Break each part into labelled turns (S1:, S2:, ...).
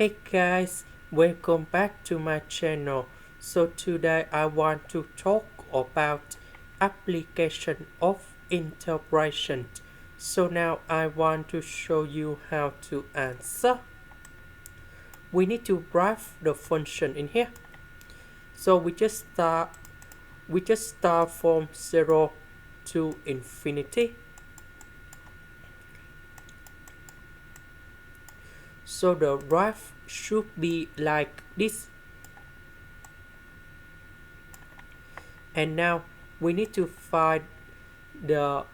S1: Hey guys, welcome back to my channel. So today I want to talk about application of integration. So now I want to show you how to answer. We need to graph the function in here. So we just start from 0 to infinity. So the graph should be like this. And now we need to find the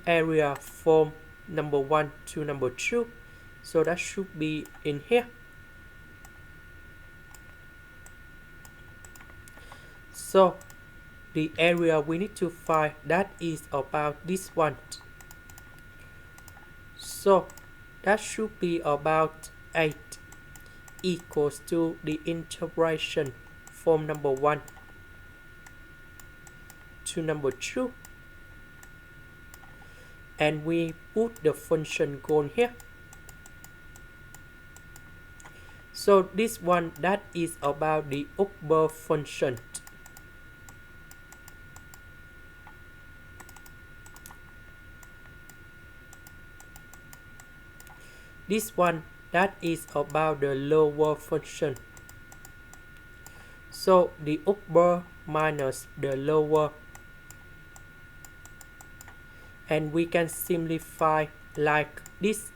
S1: area from number 1 to number 2. So that should be in here. So the area we need to find, that is about this one. So that should be about 8 equals to the integration from number 1 to number 2. And we put the function goal here. So this one, that is about the upper function. This one, that is about the lower function. So the upper minus the lower. And we can simplify like this.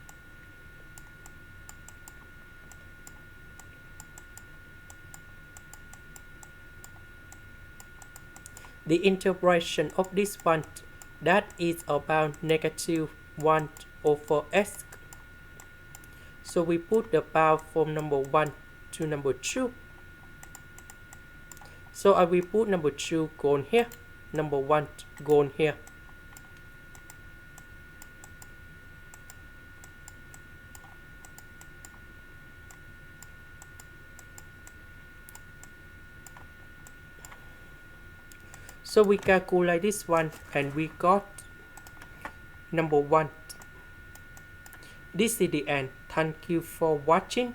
S1: The integration of this one, that is about negative 1 over x. So we put the power from number 1 to number 2. So I will put number 2 gone here, number 1 gone here. So we calculate this one and we got number 1. This is the end. Thank you for watching.